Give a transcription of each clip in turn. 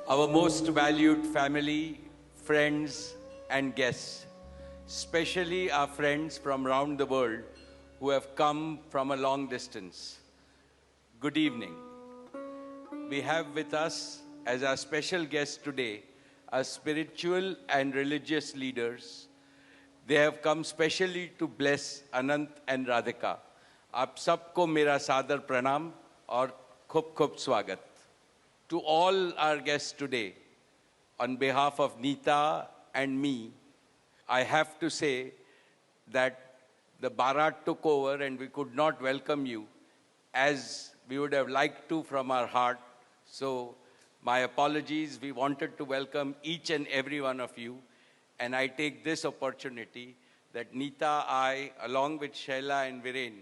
Our most valued family, friends, and guests, especially our friends from around the world who have come from a long distance. Good evening. We have with us as our special guests today our spiritual and religious leaders. They have come specially to bless Anant and Radhika. आप सबको मेरा सादर प्रणाम और खूब खूब स्वागत. To all our guests today, on behalf of Neeta and me, I have to say that the Bharat took over and we could not welcome you as we would have liked to from our heart. So my apologies. We wanted to welcome each and every one of you. And I take this opportunity that Neeta, I, along with Shaila and Viren,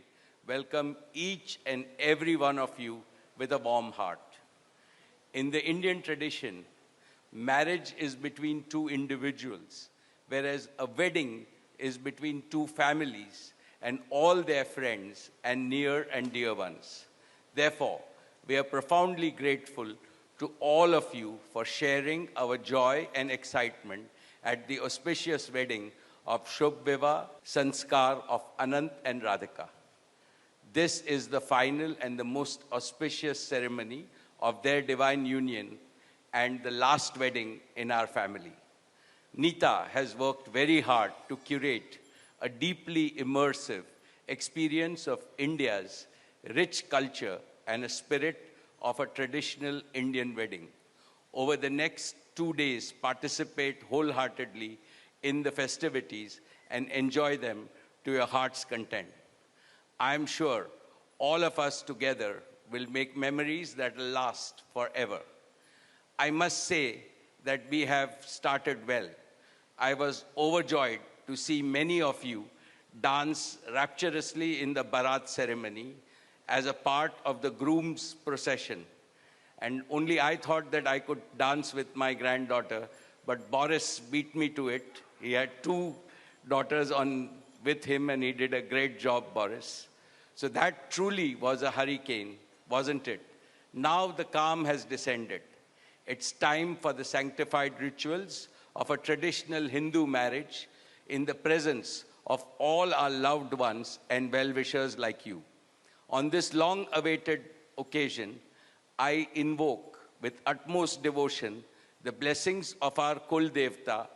welcome each and every one of you with a warm heart. In the Indian tradition, marriage is between two individuals, whereas a wedding is between two families and all their friends and near and dear ones. Therefore, we are profoundly grateful to all of you for sharing our joy and excitement at the auspicious wedding of Shubh Vivah Sanskar of Anant and Radhika. This is the final and the most auspicious ceremony of their divine union and the last wedding in our family. Neeta has worked very hard to curate a deeply immersive experience of India's rich culture and a spirit of a traditional Indian wedding. Over the next 2 days, participate wholeheartedly in the festivities and enjoy them to your heart's content. I am sure all of us together will make memories that will last forever. I must say that we have started well. I was overjoyed to see many of you dance rapturously in the Bharat ceremony as a part of the groom's procession. And only I thought that I could dance with my granddaughter, but Boris beat me to it. He had 2 daughters with him and he did a great job, Boris. So that truly was a hurricane, wasn't it? Now the calm has descended. It's time for the sanctified rituals of a traditional Hindu marriage in the presence of all our loved ones and well-wishers like you. On this long-awaited occasion, I invoke with utmost devotion the blessings of our Kul Devta,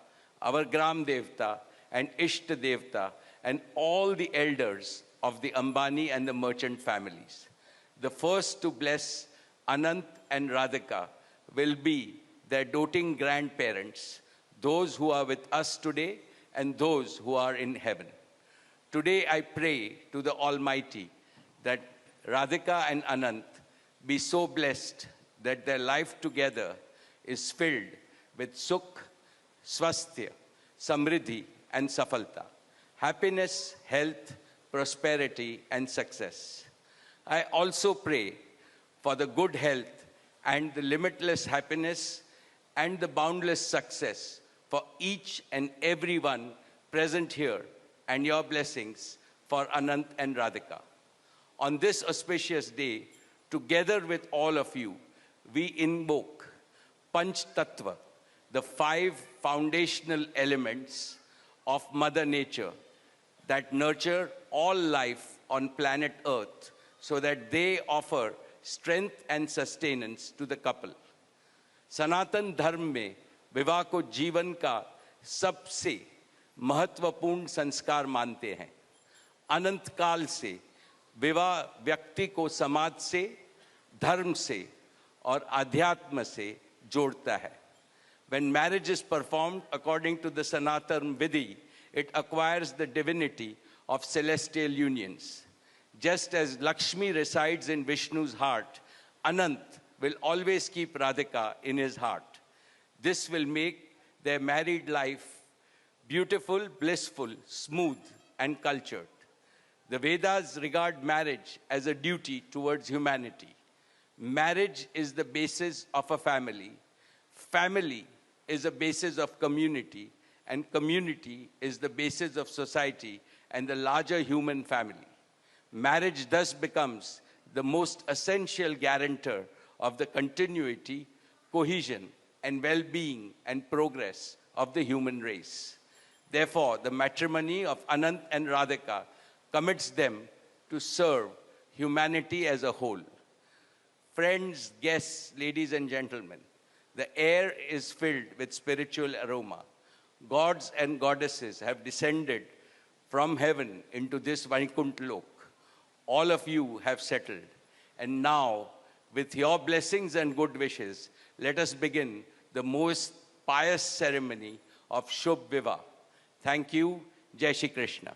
our Gram Devta, and Ishta Devta, and all the elders of the Ambani and the merchant families. The first to bless Anant and Radhika will be their doting grandparents, those who are with us today and those who are in heaven. Today I pray to the Almighty that Radhika and Anant be so blessed that their life together is filled with sukh, swasthya, samriddhi, and safalta, happiness, health, prosperity, and success. I also pray for the good health and the limitless happiness and the boundless success for each and every one present here, and your blessings for Anant and Radhika. On this auspicious day, together with all of you, we invoke Panch Tattva, the 5 foundational elements of Mother Nature that nurture all life on planet Earth so that they offer strength and sustenance to the couple. सनातन धर्म में विवाह को जीवन का सबसे महत्वपूर्ण संस्कार मानते हैं. अनंत काल से विवाह व्यक्ति को समाज से, धर्म से और अध्यात्म से जोड़ता है. When marriage is performed according to the Sanatan Vidhi, it acquires the divinity of celestial unions. Just as Lakshmi resides in Vishnu's heart, Anant will always keep Radhika in his heart. This will make their married life beautiful, blissful, smooth, and cultured. The Vedas regard marriage as a duty towards humanity. Marriage is the basis of a family. Family is a basis of community, and community is the basis of society and the larger human family. Marriage thus becomes the most essential guarantor of the continuity, cohesion, and well-being and progress of the human race. Therefore, the matrimony of Anant and Radhika commits them to serve humanity as a whole. Friends, guests, ladies and gentlemen, the air is filled with spiritual aroma. Gods and goddesses have descended from heaven into this Vaikuntha Lok. All of you have settled. And now, with your blessings and good wishes, let us begin the most pious ceremony of Shubh Vivah. Thank you. Jai Shri Krishna.